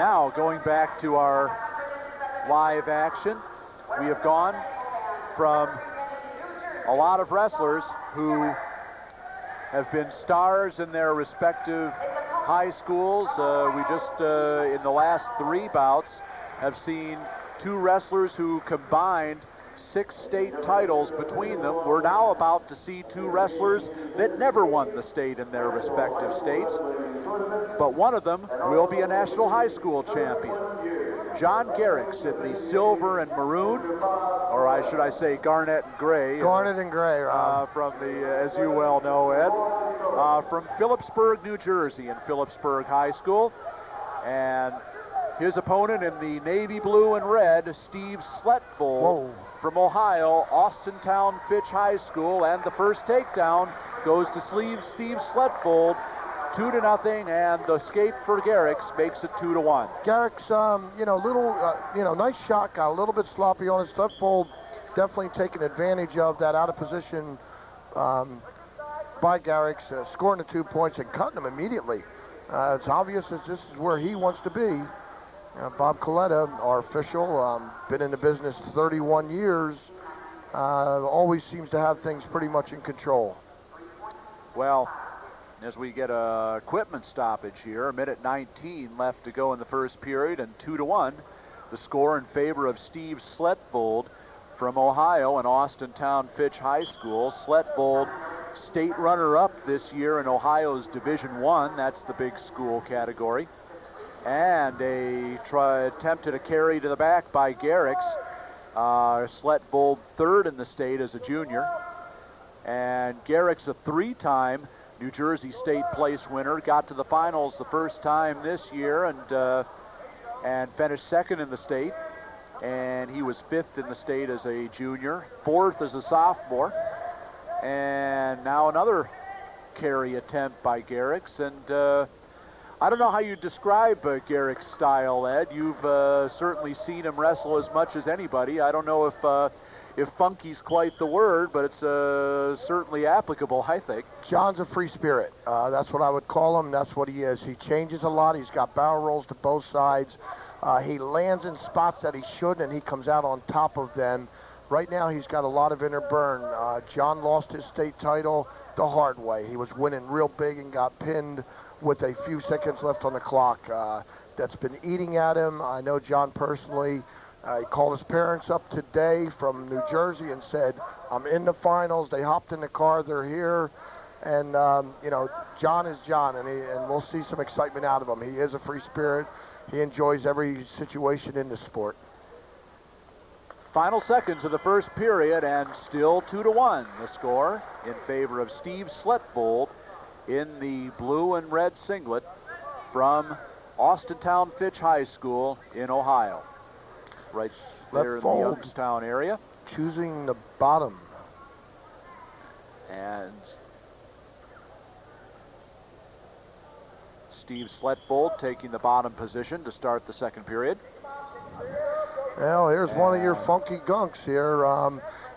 Now, going back to our live action, we have gone from a lot of wrestlers who have been stars in their respective high schools. We just, in the last 3 bouts, have seen 2 wrestlers who combined 6 state titles between them. We're now about to see 2 wrestlers that never won the state in their respective states, but one of them will be a national high school champion. John Garriques in the silver and maroon, or should I say garnet and gray. Garnet and gray, Rob. From the, as you well know, Ed, from Phillipsburg, New Jersey, in Phillipsburg High School. And his opponent in the navy blue and red, Steve Sletvold from Ohio, Austintown Fitch High School. And the first takedown goes to Steve Sletvold, 2-0, and the escape for Garriques makes it 2-1. Garriques, nice shot, got a little bit sloppy on his. Sletvold definitely taking advantage of that out of position by Garriques, scoring the 2 points and cutting him immediately. It's obvious that this is where he wants to be. Bob Coletta, our official, been in the business 31 years, always seems to have things pretty much in control. Well, as we get a equipment stoppage here, a minute 19 left to go in the first period, and 2-1, the score in favor of Steve Sletvold from Ohio and Austintown Fitch High School. Sletvold, state runner-up this year in Ohio's Division I, that's the big school category. And attempted a carry to the back by Garriques. Sletvold third in the state as a junior. And Garriques, a 3-time New Jersey State place winner, got to the finals the first time this year and finished second in the state. And he was 5th in the state as a junior, 4th as a sophomore. And now another carry attempt by Garriques. And I don't know how you describe Garriques' style, Ed. You've certainly seen him wrestle as much as anybody. I don't know if funky's quite the word, but it's certainly applicable, I think. John's a free spirit. That's what I would call him. That's what he is. He changes a lot. He's got barrel rolls to both sides. He lands in spots that he shouldn't, and he comes out on top of them. Right now, he's got a lot of inner burn. John lost his state title the hard way. He was winning real big and got pinned with a few seconds left on the clock. That's been eating at him. I know John personally. He called his parents up today from New Jersey and said, I'm in the finals. They hopped in the car. They're here. And, John is John, and we'll see some excitement out of him. He is a free spirit. He enjoys every situation in the sport. Final seconds of the first period, and still 2-1 the score in favor of Steve Sletvold in the blue and red singlet from Austintown Fitch High School in Ohio. Right there in the Youngstown area. Choosing the bottom. And Steve Sletvold taking the bottom position to start the second period. Well, here's one of your funky gunks here.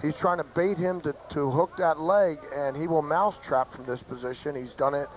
He's trying to bait him to hook that leg, and he will mousetrap from this position. He's done it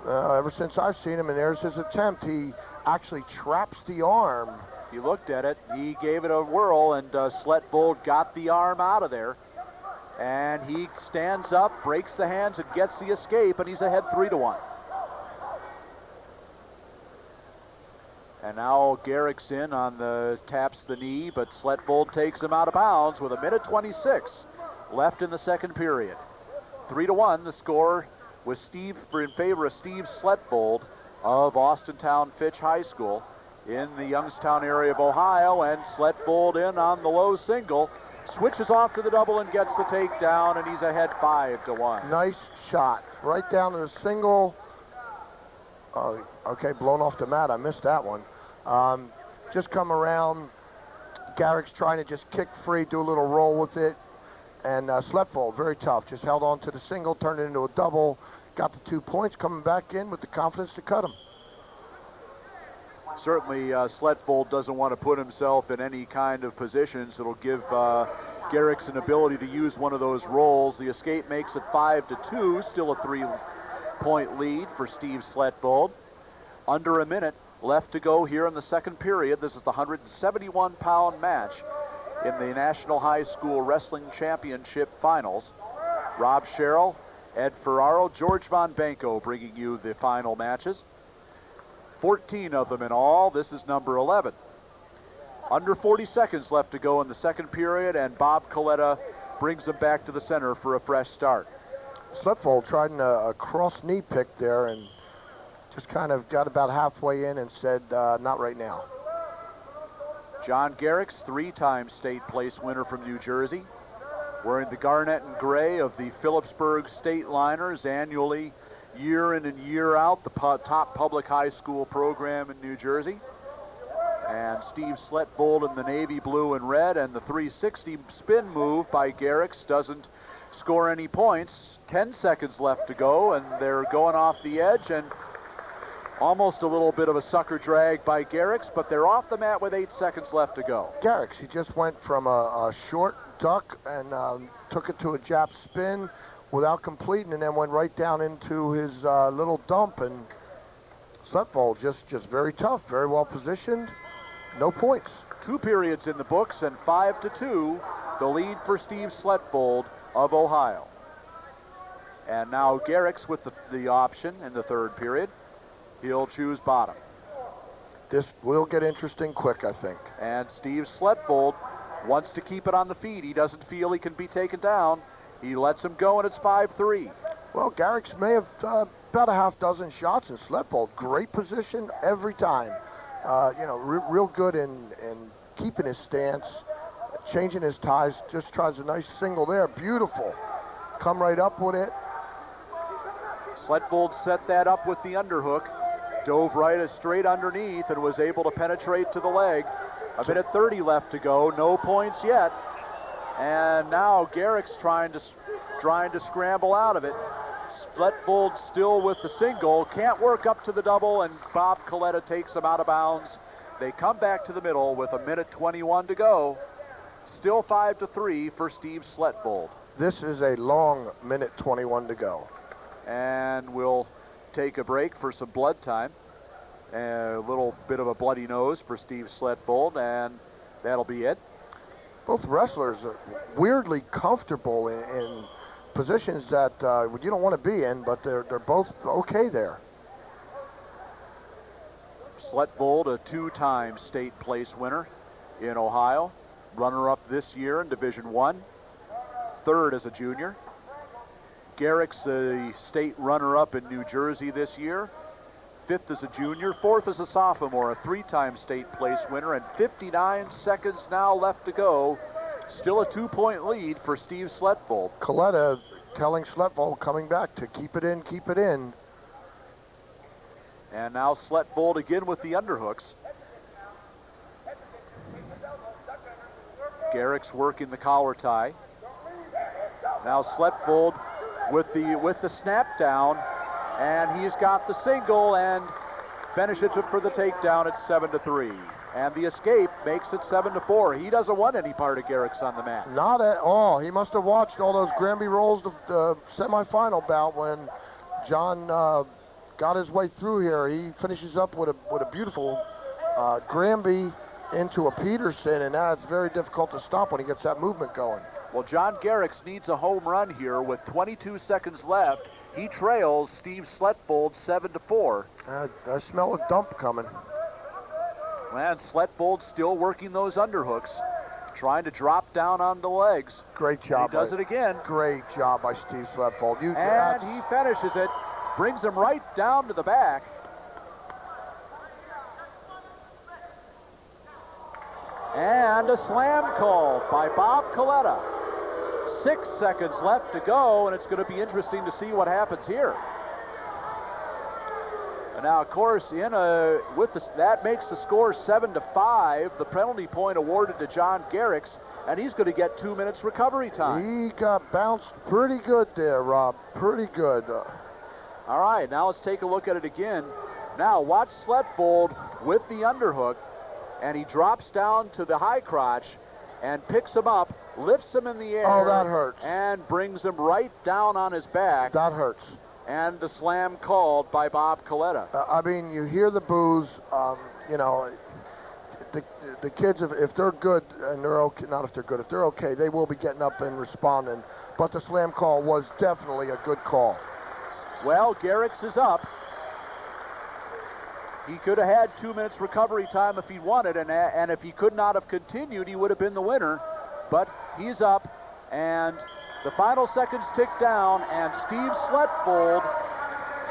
ever since I've seen him, and there's his attempt. He actually traps the arm. He looked at it, he gave it a whirl, and Sletvold got the arm out of there. And he stands up, breaks the hands, and gets the escape, and he's ahead 3-1. And now Garriques in on taps the knee, but Sletvold takes him out of bounds with a minute 26 left in the second period. 3-1 the score with in favor of Steve Sletvold of Austintown Fitch High School in the Youngstown area of Ohio, and Sletvold in on the low single, switches off to the double and gets the takedown, and he's ahead 5-1. Nice shot, right down to the single. Oh, okay, blown off the mat. I missed that one. Just come around. Garriques trying to just kick free, do a little roll with it. And Sletvold, very tough. Just held on to the single, turned it into a double. Got the 2 points, coming back in with the confidence to cut him. Certainly, Sletvold doesn't want to put himself in any kind of positions that'll give Garriques an ability to use one of those rolls. The escape makes it 5-2, still a 3-point lead for Steve Sletvold. Under a minute left to go here in the second period. This is the 171-pound match in the National High School Wrestling Championship Finals. Rob Sherrill, Ed Ferraro, George Von Benko bringing you the final matches. 14 of them in all. This is number 11. Under 40 seconds left to go in the second period, and Bob Coletta brings them back to the center for a fresh start. Sletvold tried a cross knee pick there and just kind of got about halfway in and said, not right now. John Garriques, three-time state place winner from New Jersey, wearing the garnet and gray of the Phillipsburg State Liners annually, year in and year out, the top public high school program in New Jersey. And Steve Sletvold in the navy blue and red, and the 360 spin move by Garriques doesn't score any points. 10 seconds left to go, and they're going off the edge, and almost a little bit of a sucker drag by Garriques, but they're off the mat with 8 seconds left to go. Garriques, he just went from a short duck and took it to a jab spin without completing, and then went right down into his little dump, and Sletvold just very tough, very well positioned, no points. 2 periods in the books, and 5-2, the lead for Steve Sletvold of Ohio. And now Garriques with the option in the third period. He'll choose bottom. This will get interesting quick, I think. And Steve Sletvold wants to keep it on the feet. He doesn't feel he can be taken down. He lets him go, and it's 5-3. Well, Garriques may have about a half dozen shots, and Sletvold, great position every time. Real good in keeping his stance, changing his ties, just tries a nice single there. Beautiful. Come right up with it. Sletvold set that up with the underhook, dove right straight underneath, and was able to penetrate to the leg. A minute 30 left to go, no points yet. And now Garriques trying to scramble out of it. Sletvold still with the single, can't work up to the double, and Bob Coletta takes him out of bounds. They come back to the middle with a minute 21 to go. Still 5-3 for Steve Sletvold. This is a long minute 21 to go. And we'll take a break for some blood time. A little bit of a bloody nose for Steve Sletvold, and that'll be it. Both wrestlers are weirdly comfortable in positions that you don't want to be in, but they're both okay there. Sletvold, a 2-time state place winner in Ohio, runner-up this year in Division I, third as a junior. Garriques, a state runner-up in New Jersey this year, fifth as a junior, fourth as a sophomore, a 3-time state place winner, and 59 seconds now left to go. Still a 2-point lead for Steve Sletvold. Coletta telling Sletvold coming back to keep it in, keep it in. And now Sletvold again with the underhooks. Garriques working the collar tie. Now Sletvold with the snap down, and he's got the single and finishes it for the takedown at 7-3. And the escape makes it 7-4. He doesn't want any part of Garriques on the mat. Not at all. He must have watched all those Granby rolls the semifinal bout when John got his way through here. He finishes up with a beautiful Granby into a Peterson, and now it's very difficult to stop when he gets that movement going. Well, John Garriques needs a home run here with 22 seconds left. He trails Steve Sletvold 7-4. I smell a dump coming. And Sletvold still working those underhooks, trying to drop down on the legs. Great job. He does it again. Great job by Steve Sletvold. And he finishes it, brings him right down to the back. And a slam call by Bob Coletta. 6 seconds left to go, and it's going to be interesting to see what happens here. And now, of course, that makes the score 7-5. The penalty point awarded to John Garriques, and he's going to get 2 minutes recovery time. He got bounced pretty good there, Rob. Pretty good. All right, now let's take a look at it again. Now watch Sletvold with the underhook, and he drops down to the high crotch and picks him up, lifts him in the air. Oh, that hurts. And brings him right down on his back. That hurts. and the slam called by Bob Coletta. I mean, you hear the boos. You know, the kids, if they're good and they're okay, not if they're good, if they're okay, they will be getting up and responding. But the slam call was definitely a good call. Well, Garriques is up. He could have had 2 minutes recovery time if he wanted, and if he could not have continued, he would have been the winner. But he's up, and the final seconds tick down, and Steve Sletvold,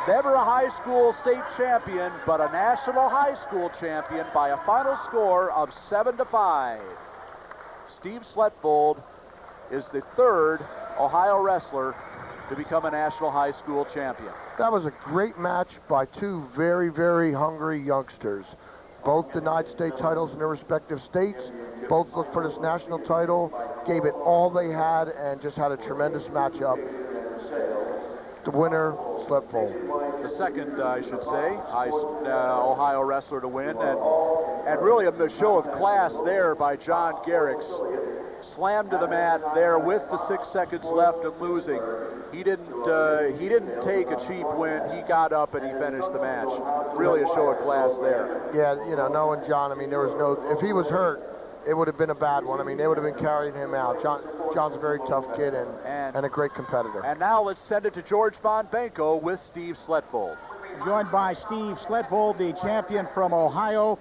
never a high school state champion, but a national high school champion by a final score of 7-5. Steve Sletvold is the third Ohio wrestler to become a national high school champion. That was a great match by two very, very hungry youngsters. Both denied state titles in their respective states. Both looked for this national title, gave it all they had, and just had a tremendous matchup. The winner, Sletvold. The second, I should say, Ohio wrestler to win, and really a show of class there by John Garriques. Slammed to the mat there with the 6 seconds left and losing. He didn't take a cheap win. He got up and he finished the match. Really a show of class there. Yeah, you know, knowing John, I mean, there was no, if he was hurt, it would have been a bad one. I mean, they would have been carrying him out. John's a very tough kid and a great competitor. And now let's send it to George Von Benko with Steve Sletvold. Joined by Steve Sletvold, the champion from Ohio.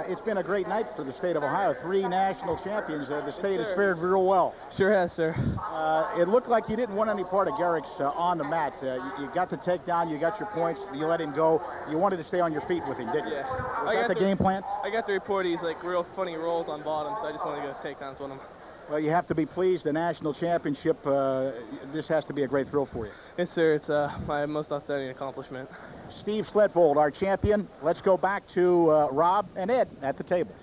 It's been a great night for the state of Ohio. 3 national champions. The state has fared real well. Sure has, sir. It looked like you didn't want any part of Garriques on the mat. You got the takedown, you got your points, you let him go. You wanted to stay on your feet with him, didn't you? Yeah. Was that the game plan? I got the report he's like real funny rolls on bottom, so I just wanted to go takedowns with him. Well, you have to be pleased. The national championship, this has to be a great thrill for you. Yes, sir. It's my most outstanding accomplishment. Steve Sletvold, our champion. Let's go back to Rob and Ed at the table.